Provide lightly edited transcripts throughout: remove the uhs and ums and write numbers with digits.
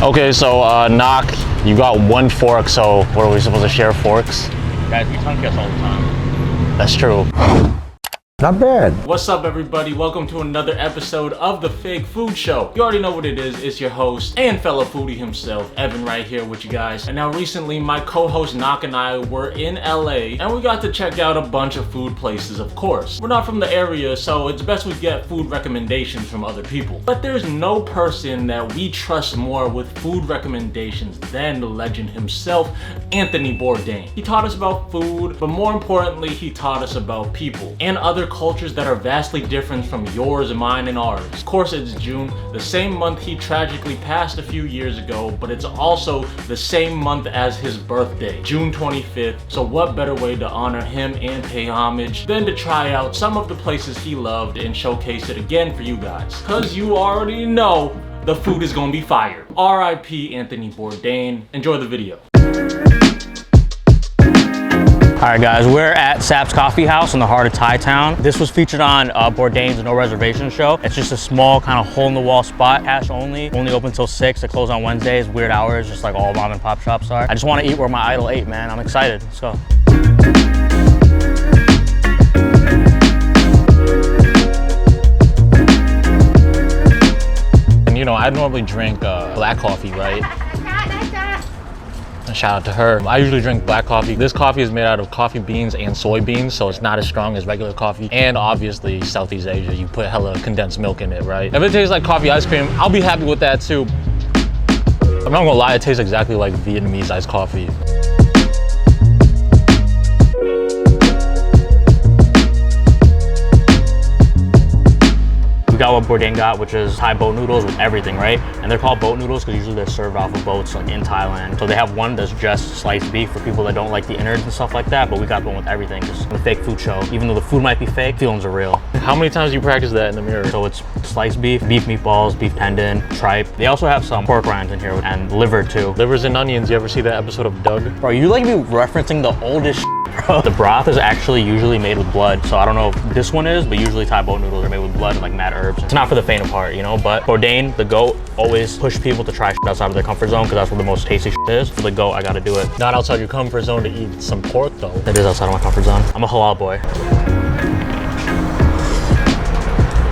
Okay, so Knock, you got one fork, so what are we supposed to share forks? Guys, we tongue kiss all the time. That's true. Not bad. What's up, everybody? Welcome to another episode of The Fake Food Show. You already know what it is. It's your host and fellow foodie himself, Evan, right here with you guys. And now recently, my co-host Knock and I were in LA, and we got to check out a bunch of food places, of course. We're not from the area, so it's best we get food recommendations from other people. But there's no person that we trust more with food recommendations than the legend himself, Anthony Bourdain. He taught us about food, but more importantly, he taught us about people and other cultures that are vastly different from yours and mine and ours. Of course, it's June, the same month he tragically passed a few years ago, but it's also the same month as his birthday, June 25th. So what better way to honor him and pay homage than to try out some of the places he loved and showcase it again for you guys? Cause you already know the food is gonna be fire. R.I.P. Anthony Bourdain. Enjoy the video. Alright guys, we're at Sap's Coffee House in the heart of KTown. This was featured on Bourdain's No Reservation show. It's just a small kind of hole-in-the-wall spot, cash only open till 6. They close on Wednesdays, weird hours, just like all mom and pop shops are. I just want to eat where my idol ate, man. I'm excited. Let's go. And you know, I normally drink black coffee, right? Shout out to her. I usually drink black coffee. This coffee is made out of coffee beans and soybeans, so it's not as strong as regular coffee. And obviously, Southeast Asia, you put hella condensed milk in it, right? If it tastes like coffee ice cream, I'll be happy with that too. I'm not gonna lie, it tastes exactly like Vietnamese iced coffee. We got what Bourdain got, which is Thai boat noodles with everything, right? And they're called boat noodles because usually they're served off of boats like in Thailand. So they have one that's just sliced beef for people that don't like the innards and stuff like that, but we got one with everything, just the fake food show. Even though the food might be fake, feelings are real. How many times do you practice that in the mirror? So it's sliced beef, beef meatballs, beef tendon, tripe. They also have some pork rinds in here and liver too. Livers and onions, you ever see that episode of Doug? Bro, you like be referencing the oldest bro. The broth is actually usually made with blood. So I don't know if this one is, but usually Thai boat noodles are made with blood and like mad herbs. It's not for the faint of heart, you know, but Bourdain, the GOAT, always push people to try shit outside of their comfort zone because that's where the most tasty shit is. For the GOAT, I gotta do it. Not outside your comfort zone to eat some pork though. It is outside of my comfort zone. I'm a halal boy.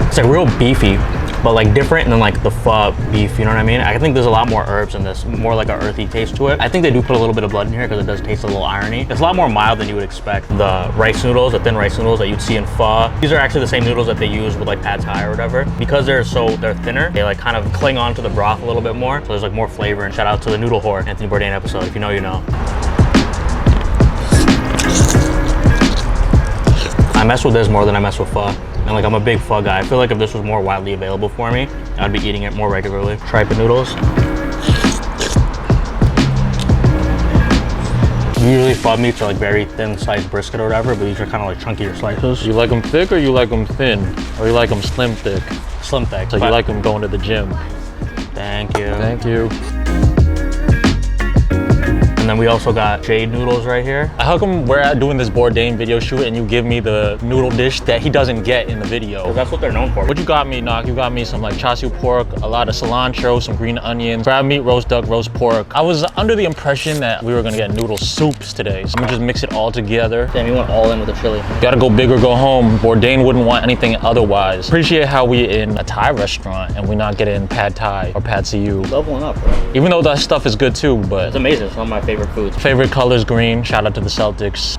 It's like real beefy, but like different than like the pho beef, you know what I mean? I think there's a lot more herbs in this, more like an earthy taste to it. I think they do put a little bit of blood in here because it does taste a little irony. It's a lot more mild than you would expect. The rice noodles, the thin rice noodles that you'd see in pho, these are actually the same noodles that they use with like pad thai or whatever. Because they're thinner, they like kind of cling on to the broth a little bit more. So there's like more flavor. And shout out to the noodle whore, Anthony Bourdain episode. If you know, you know. I mess with this more than I mess with pho. And like I'm a big pho guy. I feel like if this was more widely available for me, I'd be eating it more regularly. Tripe and noodles. Usually pho meats are like very thin sliced brisket or whatever, but these are kind of like chunkier slices. You like them thick or you like them thin? Or you like them slim thick? Slim thick. So you like them going to the gym? Thank you. Thank you. And then we also got jade noodles right here. How come we're doing this Bourdain video shoot and you give me the noodle dish that he doesn't get in the video? That's what they're known for. What you got me, Knock? You got me some like char siu pork, a lot of cilantro, some green onions, crab meat, roast duck, roast pork. I was under the impression that we were gonna get noodle soups today. So I'm gonna just mix it all together. Damn, you went all in with the chili. Gotta go big or go home. Bourdain wouldn't want anything otherwise. Appreciate how we in a Thai restaurant and we're not getting pad Thai or pad siu. Leveling up, bro. Even though that stuff is good too, but It's amazing. It's one of my favorite foods. Favorite color's green. Shout out to the Celtics.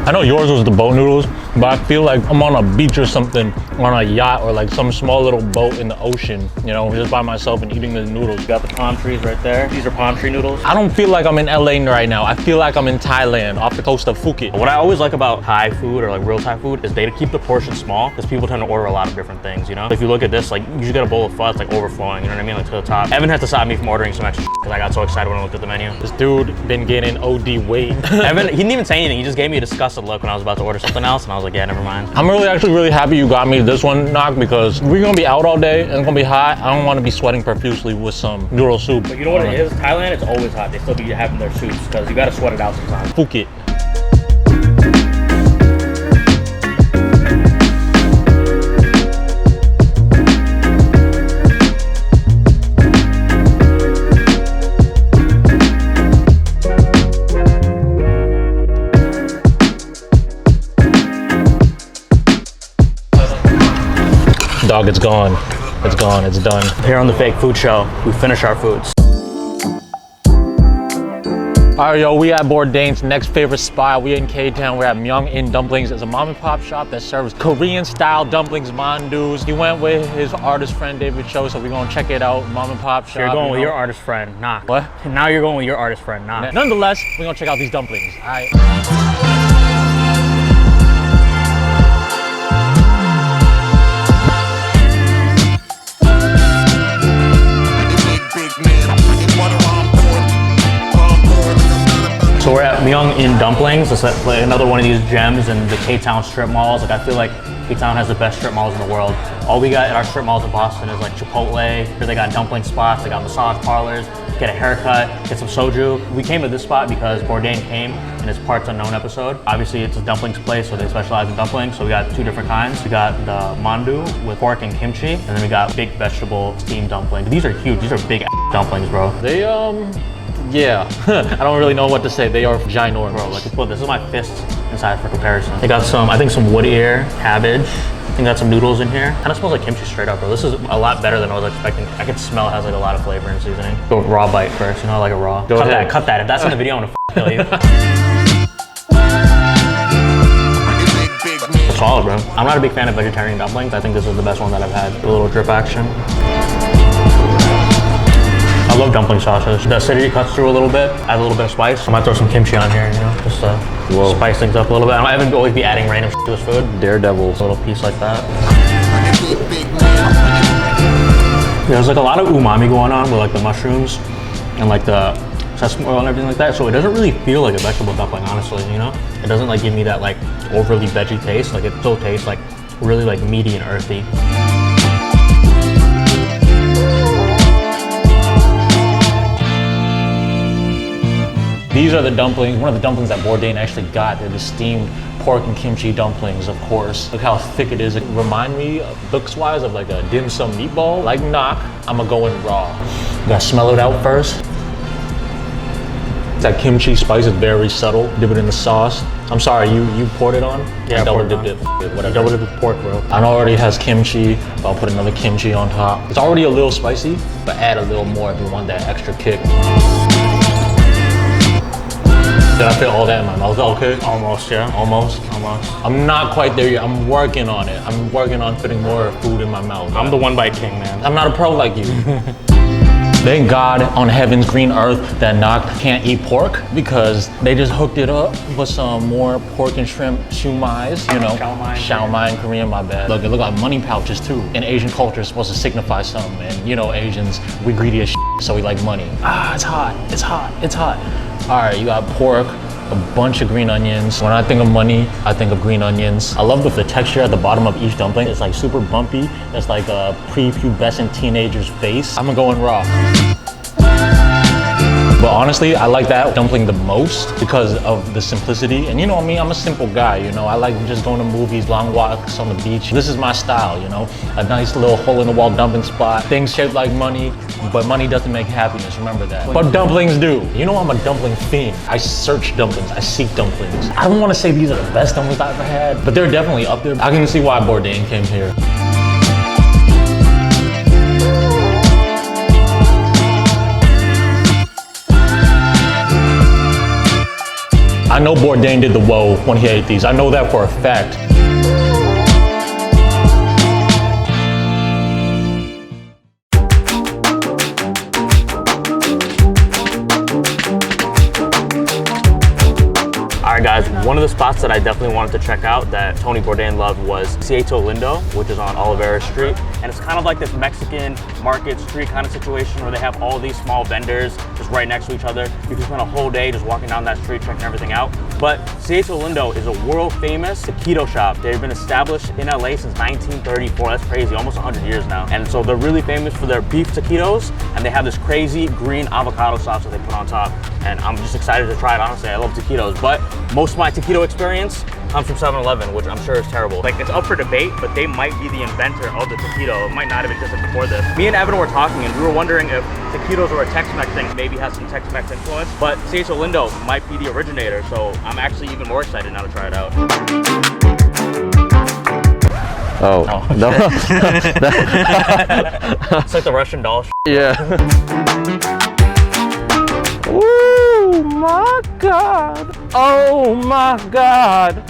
I know yours was the boat noodles, but I feel like I'm on a beach or something, on a yacht or like some small little boat in the ocean, you know, just by myself and eating the noodles. You got the palm trees right there. These are palm tree noodles. I don't feel like I'm in LA right now. I feel like I'm in Thailand, off the coast of Phuket. What I always like about Thai food or like real Thai food is they keep the portion small because people tend to order a lot of different things, you know? If you look at this, like you usu't get a bowl of pho, it's like overflowing, you know what I mean? Like to the top. Evan had to stop me from ordering some extra because I got so excited when I looked at the menu. This dude been gaining OD weight. Evan, he didn't even say anything. He just gave me a disgusted look when I was about to order something else and I was like, yeah, never mind. I'm actually really happy you got me this one, Knock, because we're gonna be out all day and it's gonna be hot. I don't want to be sweating profusely with some noodle soup. But you know what it is? Thailand, it's always hot. They still be having their soups because you gotta sweat it out sometimes. Phuket. dog, it's gone. It's gone, it's done. Here on the Fake Food Show, we finish our foods. All right, yo, we at Bourdain's next favorite spot. We in KTown. We're at Taquitos and Dumplings. It's a mom and pop shop that serves Korean style dumplings, mandus. He went with his artist friend David Cho, so we're gonna check it out. Mom and pop shop. So you're going with your artist friend, Knock. What? Now you're going with your artist friend, Knock. Nonetheless, we're gonna check out these dumplings. All right. So we're at Taquitos and Dumplings. It's like another one of these gems in the K-Town strip malls. Like I feel like K-Town has the best strip malls in the world. All we got at our strip malls in Boston is like Chipotle. Here they got dumpling spots, they got massage parlors, get a haircut, get some soju. We came to this spot because Bourdain came in his Parts Unknown episode. Obviously it's a dumplings place, so they specialize in dumplings. So we got two different kinds. We got the mandu with pork and kimchi, and then we got big vegetable steamed dumplings. These are huge, these are big dumplings, bro. They, yeah, I don't really know what to say. They are ginormous. Bro, like this is my fist inside for comparison. They got some, I think some wood ear, cabbage. I think got some noodles in here. Kind of smells like kimchi straight up, bro. This is a lot better than I was expecting. I could smell it has like a lot of flavor and seasoning. Go raw bite first, you know, like a raw. Cut that. If that's in the video, I'm gonna kill you. It's solid, bro. I'm not a big fan of vegetarian dumplings. I think this is the best one that I've had. A little drip action. I love dumpling sauces. The acidity cuts through a little bit, add a little bit of spice. I might throw some kimchi on here, you know, just to spice things up a little bit. I haven't always be adding random to this food. Daredevils, a little piece like that. There's like a lot of umami going on with like the mushrooms and like the sesame oil and everything like that. So it doesn't really feel like a vegetable dumpling, honestly, you know? It doesn't like give me that like overly veggie taste. Like it still tastes like really like meaty and earthy. These are the dumplings, one of the dumplings that Bourdain actually got. They're the steamed pork and kimchi dumplings, of course. Look how thick it is. It reminds me, looks-wise, of like a dim sum meatball. Like Knock, I'm gonna go in raw. You gotta smell it out first. That kimchi spice is very subtle. Dip it in the sauce. I'm sorry, you poured it on? Yeah, I double dipped it, whatever. Double dipped with pork, bro. I know it already has kimchi, but I'll put another kimchi on top. It's already a little spicy, but add a little more if you want that extra kick. Did I fit all that in my mouth? Okay? Almost, yeah. Almost. I'm not quite there yet. I'm working on it. I'm working on putting more food in my mouth. I'm the one bite king, man. I'm not a pro like you. Thank God on heaven's green earth that Knock can't eat pork because they just hooked it up with some more pork and shrimp shumais, you know. Shao mai in Korean, my bad. Look, it look like money pouches too. In Asian culture, it's supposed to signify something. And you know, Asians, we greedy as shit, so we like money. Ah, it's hot, it's hot, it's hot. All right, you got pork, a bunch of green onions. When I think of money, I think of green onions. I love the texture at the bottom of each dumpling. It's like super bumpy. It's like a prepubescent teenager's face. I'm gonna go in raw. But honestly, I like that dumpling the most because of the simplicity. And you know me, I'm a simple guy, you know. I like just going to movies, long walks on the beach. This is my style, you know. A nice little hole-in-the-wall dumpling spot. Things shaped like money, but money doesn't make happiness, remember that. But dumplings do. You know I'm a dumpling fiend. I search dumplings, I seek dumplings. I don't want to say these are the best dumplings I've ever had, but they're definitely up there. I can see why Bourdain came here. I know Bourdain did the whoa when he ate these. I know that for a fact. Alright guys, one of the spots that I definitely wanted to check out that Tony Bourdain loved was Taquitos Lindo, which is on Olivera Street. And it's kind of like this Mexican market street kind of situation where they have all these small vendors just right next to each other. You can spend a whole day just walking down that street checking everything out. But Taquitos Lindo is a world famous taquito shop. They've been established in LA since 1934. That's crazy, almost 100 years now. And so they're really famous for their beef taquitos, and they have this crazy green avocado sauce that they put on top. And I'm just excited to try it, honestly. I love taquitos, but most of my taquito experience comes from 7-Eleven, which I'm sure is terrible. Like, it's up for debate, but they might be the inventor of the taquito. It might not have existed before this. Me and Evan were talking, and we were wondering if taquitos were a Tex-Mex thing, maybe has some Tex-Mex influence, but Taquitos Lindo might be the originator, so I'm actually even more excited now to try it out. Oh, no. It's like the Russian doll. Yeah. Oh my God. Oh my God.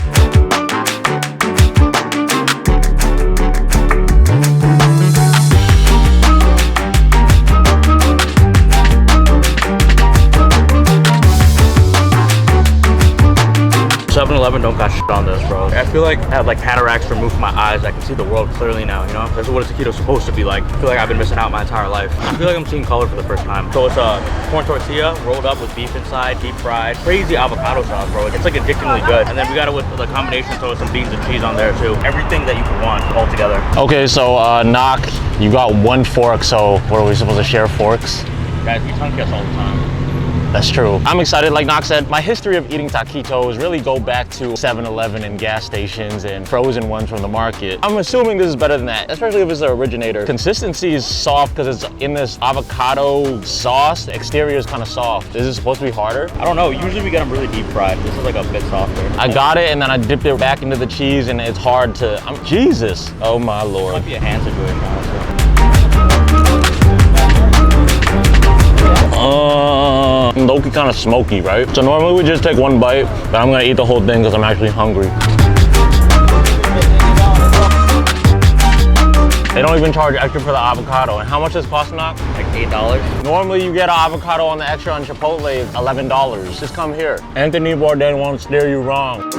Don't got shit on this, bro. I feel like I have like cataracts removed from my eyes. I can see the world clearly now, you know? This is what a taquito supposed to be like. I feel like I've been missing out my entire life. I feel like I'm seeing color for the first time. So it's a corn tortilla rolled up with beef inside, deep fried. Crazy avocado sauce, bro. It's like addictingly good. And then we got it with the combination, so with some beans and cheese on there too. Everything that you could want all together. Okay, so Knock, you got one fork, so what are we supposed to share forks? Guys, we tongue kiss all the time. That's true. I'm excited, like Knox said, my history of eating taquitos really go back to 7-Eleven and gas stations and frozen ones from the market. I'm assuming this is better than that, especially if it's the originator. Consistency is soft because it's in this avocado sauce. The exterior is kind of soft. Is it supposed to be harder? I don't know. Usually we get them really deep fried. This is like a bit softer. I got it and then I dipped it back into the cheese and it's hard to, Jesus. Oh my Lord. It might be a hand situation, honestly. Low-key kind of smoky, right? So normally we just take one bite, but I'm gonna eat the whole thing because I'm actually hungry. They don't even charge extra for the avocado. And how much does it cost, Knock? Like $8. Normally you get an avocado on the extra on Chipotle, $11. Just come here. Anthony Bourdain won't steer you wrong.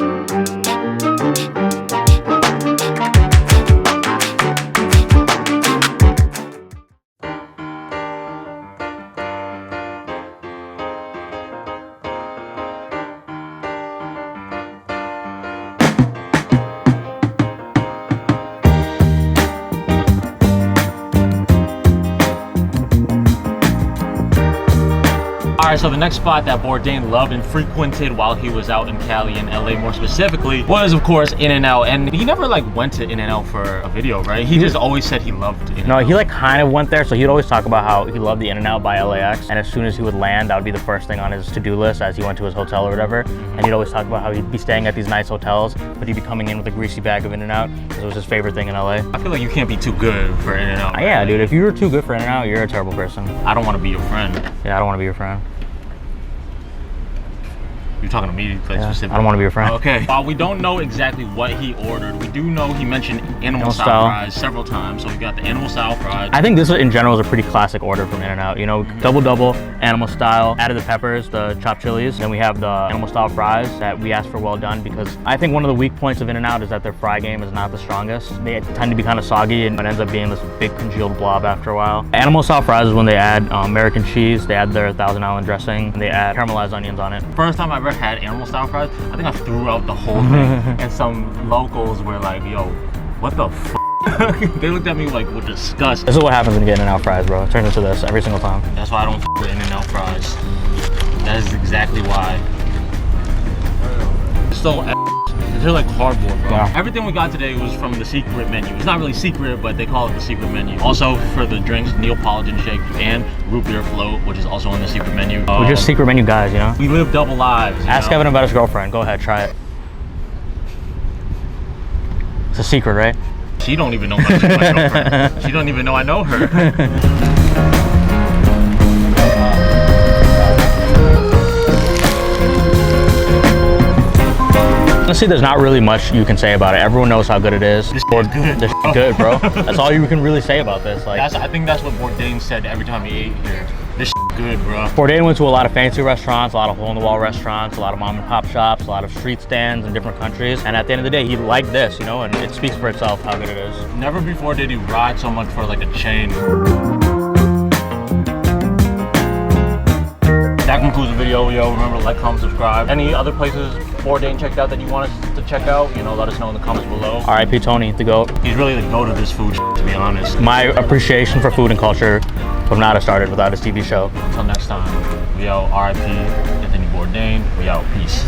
All right, so the next spot that Bourdain loved and frequented while he was out in Cali and LA more specifically was, of course, In-N-Out. And he never like went to In-N-Out for a video, right? He just always said he loved In-N-Out. No, he like kind of went there. So he'd always talk about how he loved the In-N-Out by LAX. And as soon as he would land, that would be the first thing on his to-do list as he went to his hotel or whatever. And he'd always talk about how he'd be staying at these nice hotels, but he'd be coming in with a greasy bag of In-N-Out because it was his favorite thing in LA. I feel like you can't be too good for In-N-Out. Yeah, right? Dude, if you were too good for In-N-Out, you're a terrible person. I don't want to be your friend. Yeah, I don't want to be your friend. You're talking to me, like, specifically. I don't want to be your friend. Okay. While we don't know exactly what he ordered, we do know he mentioned animal style fries several times. So we got the animal style fries. I think this in general is a pretty classic order from In-N-Out. You know, double, animal style, added the peppers, the chopped chilies. Then we have the animal style fries that we asked for well done because I think one of the weak points of In-N-Out is that their fry game is not the strongest. They tend to be kind of soggy and it ends up being this big congealed blob after a while. Animal style fries is when they add American cheese, they add their Thousand Island dressing, and they add caramelized onions on it. First time I ever had animal style fries, I think I threw out the whole thing. And some locals were like, yo, what the f? They looked at me like with disgust. This is what happens when you get In-N-Out fries, bro. It turns into this every single time. That's why I don't f with In-N-Out fries. That is exactly why. It's so they're like cardboard, bro. Yeah. Everything we got today was from the secret menu. It's not really secret, but they call it the secret menu. Also for the drinks, Neapolitan shake and root beer float, which is also on the secret menu. We're just secret menu guys, you know? We live double lives. Ask Evan about his girlfriend. Go ahead, try it. It's a secret, right? She don't even know my girlfriend. She don't even know I know her. Honestly, there's not really much you can say about it. Everyone knows how good it is. This is good. This is good, bro. That's all you can really say about this. Like, I think that's what Bourdain said every time he ate here. This is good, bro. Bourdain went to a lot of fancy restaurants, a lot of hole-in-the-wall restaurants, a lot of mom-and-pop shops, a lot of street stands in different countries. And at the end of the day, he liked this, you know, and it speaks for itself how good it is. Never before did he ride so much for like a chain. That concludes the video, yo. Remember to like, comment, subscribe. Any other places Bourdain checked out that you want us to check out, you know, let us know in the comments below. R.I.P. Tony, the GOAT. He's really the GOAT of this food, to be honest. My appreciation for food and culture would not have started without his TV show. Until next time, we out. R.I.P. Anthony Bourdain. We out. Peace.